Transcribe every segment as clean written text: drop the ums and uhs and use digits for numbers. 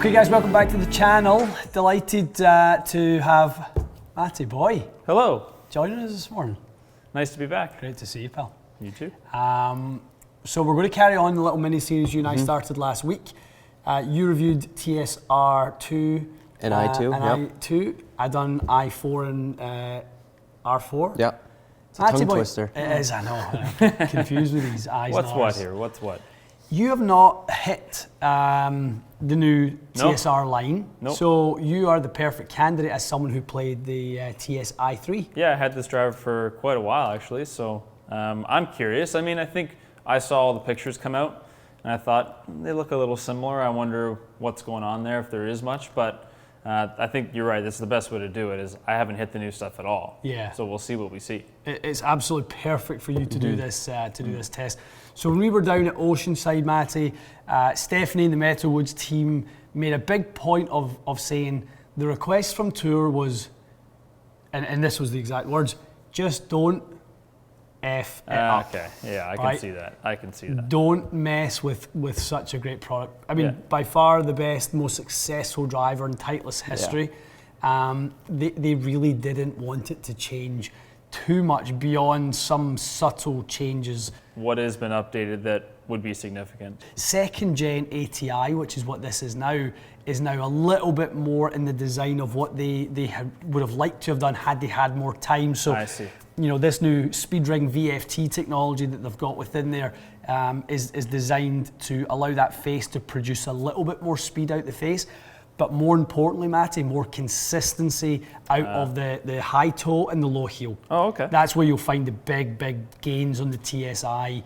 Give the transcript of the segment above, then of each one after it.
Okay guys, welcome back to the channel. Delighted to have Matty Boy. Hello. Joining us this morning. Nice to be back. Great to see you, pal. You too. So we're going to carry on the little mini-series you and I started last week. You reviewed TSR3 and I2. And I2. I done I4 and R4. Yeah. It's a Matty tongue Boy, twister. It is, I know. I'm confused with these I's What's and what R's. here? What's what? You have not hit the new TSR line. Nope. So you are the perfect candidate as someone who played the TSi3. Yeah, I had this driver for quite a while actually, so I'm curious. I mean, I think I saw all the pictures come out and I thought they look a little similar. I wonder what's going on there, if there is much, but I think you're right. This is the best way to do it. Is I haven't hit the new stuff at all. Yeah. So we'll see what we see. It's absolutely perfect for you to do this this test. So when we were down at Oceanside, Matty, Stephanie and the Metalwoods team made a big point of saying the request from Tour was, and this was the exact words, just don't F it up. Okay, yeah, I can right? see that. I can see that. Don't mess with such a great product. I mean, by far the best, most successful driver in Titleist history. Yeah. They really didn't want it to change too much beyond some subtle changes. What has been updated that would be significant? Second gen ATI, which is what this is now a little bit more in the design of what they would have liked to have done had they had more time. So, I see. You know, this new SpeedRing VFT technology that they've got within there is designed to allow that face to produce a little bit more speed out the face. But more importantly, Matty, more consistency out of the high toe and the low heel. Oh, okay. That's where you'll find the big gains on the TSi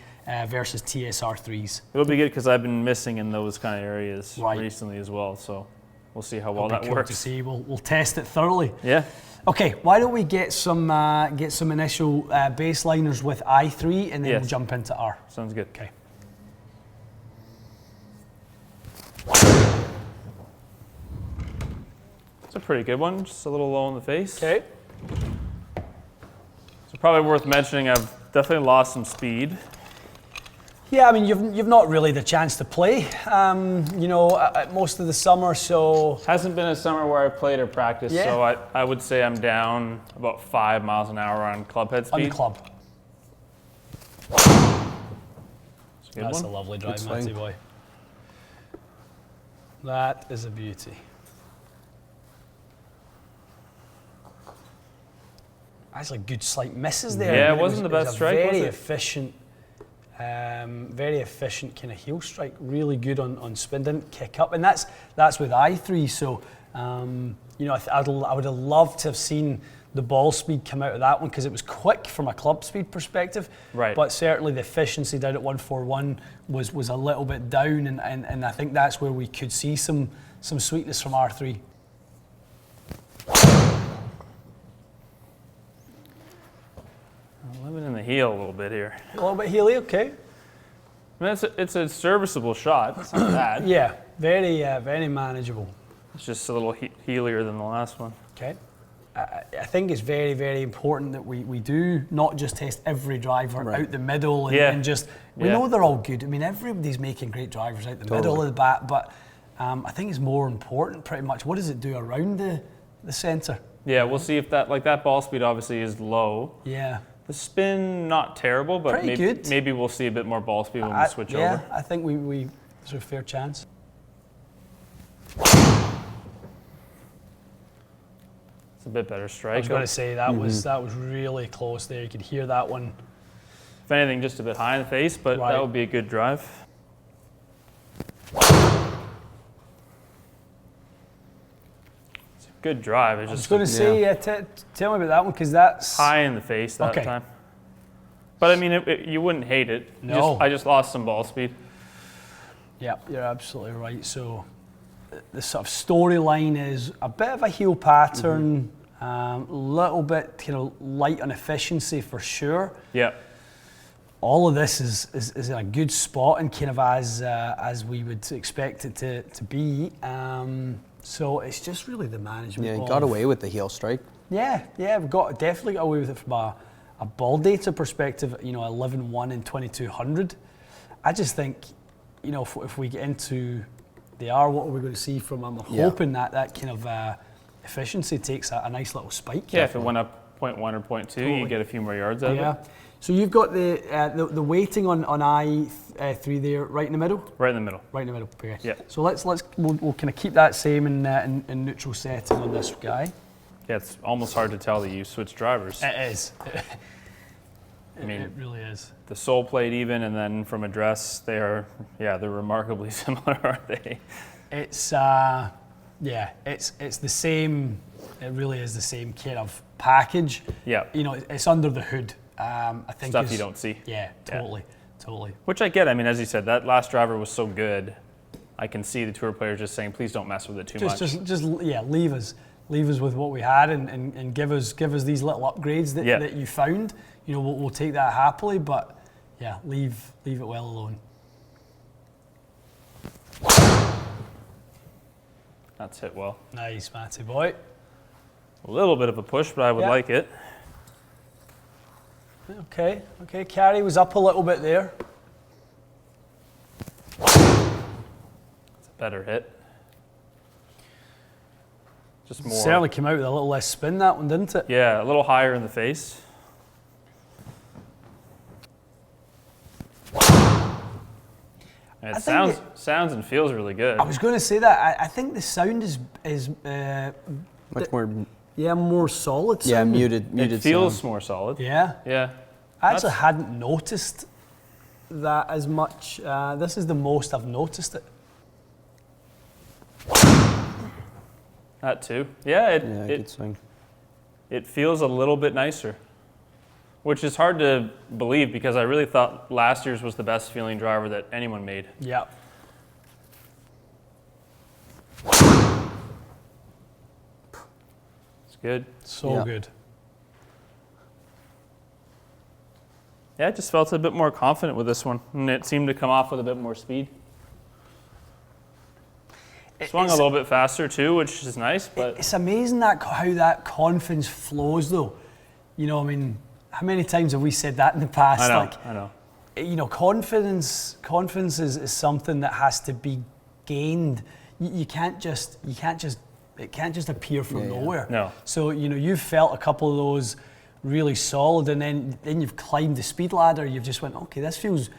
versus TSR3s. It'll be good because I've been missing in those kind of areas recently as well. So we'll see how well that works. To see. We'll test it thoroughly. Yeah. Okay, why don't we get some initial baseliners with I3 and then we'll jump into R. Sounds good. Okay. It's a pretty good one, just a little low in the face. Okay. So probably worth mentioning, I've definitely lost some speed. Yeah, I mean, you've not really the chance to play, you know, most of the summer, so... Hasn't been a summer where I've played or practiced, so I would say I'm down about 5 miles an hour on club head speed. On the club. That's a lovely drive, Matty Boy. That is a beauty. Actually, good slight misses there. Yeah, I mean, it wasn't the best strike, very was it? efficient, very efficient kind of heel strike. Really good on spin. Didn't kick up, and that's with I3. So, you know, I would have loved to have seen the ball speed come out of that one because it was quick from a club speed perspective. Right. But certainly the efficiency down at 141 was a little bit down, and I think that's where we could see some sweetness from R3. Living in the heel a little bit here. A little bit heely, okay. I mean, it's a serviceable shot. It's not bad. Yeah, very manageable. It's just a little heelier than the last one. Okay. I think it's very important that we do not just test every driver out the middle and just, we know they're all good. I mean, everybody's making great drivers out the middle of the bat, but I think it's more important pretty much, what does it do around the center? Yeah, we'll see if that ball speed obviously is low. Yeah. The spin, not terrible, but maybe we'll see a bit more ball speed when we switch over. Yeah, I think there's a fair chance. It's a bit better strike. I was going to say that was really close there. You could hear that one. If anything, just a bit high in the face, but that would be a good drive. It's a good drive. I was going to say, tell me about that one because that's high in the face that time. But I mean, you wouldn't hate it. No. I just lost some ball speed. Yeah, you're absolutely right. So the sort of storyline is a bit of a heel pattern, a little bit kind of light on efficiency for sure. Yeah. All of this is in a good spot and kind of as we would expect it to be. So it's just really the management. Yeah, got away with the heel strike. Yeah, we've definitely got away with it from a ball data perspective. You know, 11.1 and 2200. I just think, you know, if we get into they are. What are we going to see from them? I'm hoping that kind of efficiency takes a nice little spike. Yeah, if it went up 0.1 or 0.2, you get a few more yards out of it. So you've got the weighting on i3 there, right in the middle. Right in the middle. Right in the middle. Okay. Yeah. So we'll kind of keep that same in neutral setting on this guy. Yeah, it's almost hard to tell that you switch drivers. It is. I mean, it really is. The sole plate even, and then from address, they're remarkably similar, aren't they? It's it's the same. It really is the same kind of package. Yeah. You know, it's under the hood. I think stuff you don't see. Yeah, totally. Which I get. I mean, as you said, that last driver was so good. I can see the tour players just saying, please don't mess with it too much. Just leave us with what we had and give us these little upgrades that you found. You know, we'll take that happily, but yeah, leave it well alone. That's hit well. Nice, Matty boy. A little bit of a push, but I would like it. Okay, carry was up a little bit there. It's a better hit. Just more. Certainly came out with a little less spin, that one, didn't it? Yeah, a little higher in the face. And it sounds and feels really good. I was going to say that. I think the sound is much more. Yeah, more solid. Yeah, sound. muted. It feels more solid. Yeah. Yeah. I actually hadn't noticed that as much. This is the most I've noticed it. That too. Yeah, good swing. It feels a little bit nicer, which is hard to believe because I really thought last year's was the best feeling driver that anyone made. Yeah. It's good. So good. Yeah, I just felt a bit more confident with this one, and it seemed to come off with a bit more speed. Swung a little bit faster too, which is nice. But it's amazing how that confidence flows, though. You know, I mean, how many times have we said that in the past? I know. You know, confidence is something that has to be gained. It can't just appear from nowhere. No. So you know, you've felt a couple of those really solid, and then you've climbed the speed ladder. You've just went, okay, this feels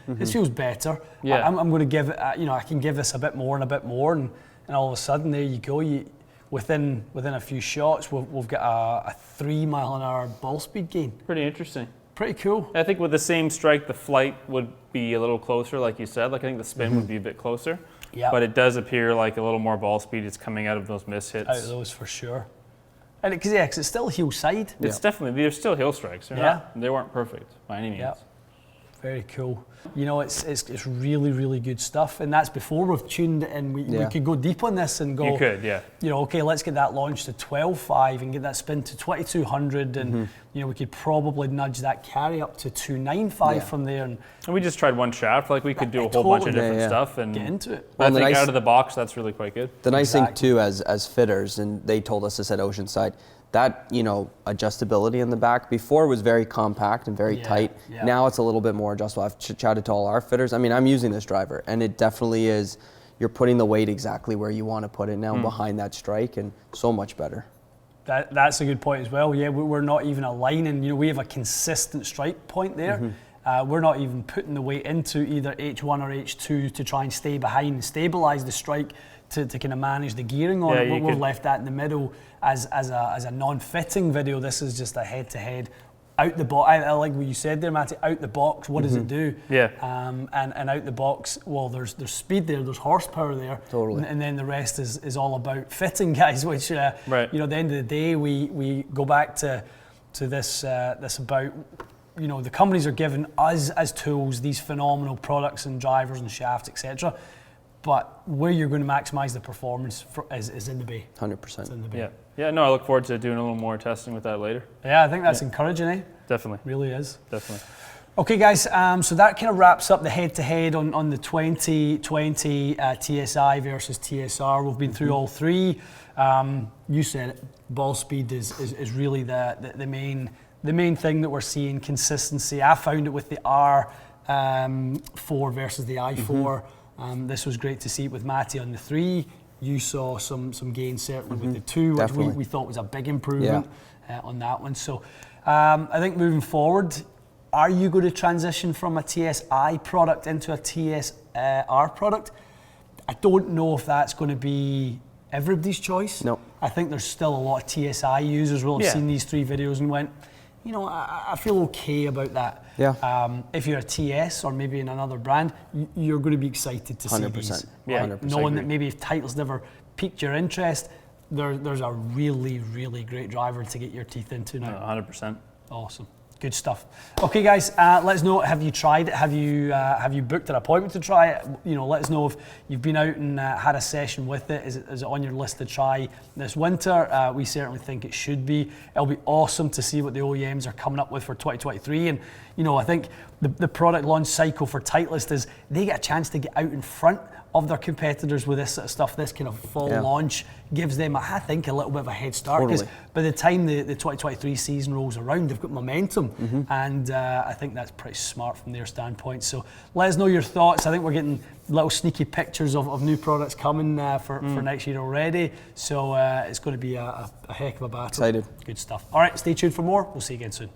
better. Yeah. I'm going to give it. I can give this a bit more, and all of a sudden there you go. Within a few shots, we've got a 3 mile an hour ball speed gain. Pretty interesting. Pretty cool. I think with the same strike, the flight would be a little closer, like you said. Like I think the spin would be a bit closer. Yeah. But it does appear like a little more ball speed is coming out of those miss hits. Out of those for sure. And because it's still heel side. It's definitely, they're still heel strikes. They weren't perfect by any means. Yeah. Very cool. You know, it's really, really good stuff. And that's before we've tuned it in. We could go deep on this and go. You could, yeah. You know, okay, let's get that launched to 12.5 and get that spin to 2200. And, you know, we could probably nudge that carry up to 295 from there. And we just tried one shaft. Like we could do a whole bunch of different stuff and get into it. I think out of the box, that's really quite good. The nice thing too, as fitters, and they told us this at Oceanside, that, you know, adjustability in the back before was very compact and very tight. Yeah. Now it's a little bit more adjustable. I've chatted to all our fitters. I mean, I'm using this driver, and it definitely is, you're putting the weight exactly where you want to put it now behind that strike, and so much better. That's a good point as well. Yeah, we're not even aligning. You know, we have a consistent strike point there. We're not even putting the weight into either H1 or H2 to try and stay behind and stabilise the strike to kind of manage the gearing on it. We've left that in the middle as a non-fitting video. This is just a head-to-head. Out the box, I like what you said there, Matty. Out the box, what does it do? Yeah. And out the box, well, there's speed there, there's horsepower there. Totally. And then the rest is all about fitting, guys. Which you know, at the end of the day, we go back to this about, you know, the companies are giving us as tools these phenomenal products and drivers and shafts, etc. But where you're going to maximise the performance is in the bay. 100%. It's in the bay. Yeah, no, I look forward to doing a little more testing with that later. Yeah, I think that's encouraging, eh? Definitely. Really is. Definitely. Okay, guys, so that kind of wraps up the head-to-head on the 2020 TSi versus TSR. We've been through all three. You said it, ball speed is really the main thing that we're seeing, consistency. I found it with the R4 versus the i4. This was great to see with Matty on the 3. You saw some gains certainly with the 2, which we thought was a big improvement on that one. So I think moving forward, are you going to transition from a TSi product into a TSR product? I don't know if that's going to be everybody's choice. No. I think there's still a lot of TSi users will have seen these 3 videos and went, you know, I feel okay about that. Yeah. If you're a TS or maybe in another brand, you're going to be excited to see these. Yeah, 100%. Knowing that maybe if titles never piqued your interest, there's a really, really great driver to get your teeth into now. 100%. Awesome. Good stuff. Okay, guys, let us know. Have you tried it? Have you booked an appointment to try it? You know, let us know if you've been out and had a session with it. Is it on your list to try this winter? We certainly think it should be. It'll be awesome to see what the OEMs are coming up with for 2023. And you know, I think the product launch cycle for Titleist is they get a chance to get out in front of their competitors with this sort of stuff. This kind of full launch gives them, I think, a little bit of a head start, because by the time the 2023 season rolls around, they've got momentum, and I think that's pretty smart from their standpoint. So let us know your thoughts. I think we're getting little sneaky pictures of new products coming for next year already, so it's going to be a heck of a battle. Excited. Good stuff. All right, stay tuned for more. We'll see you again soon.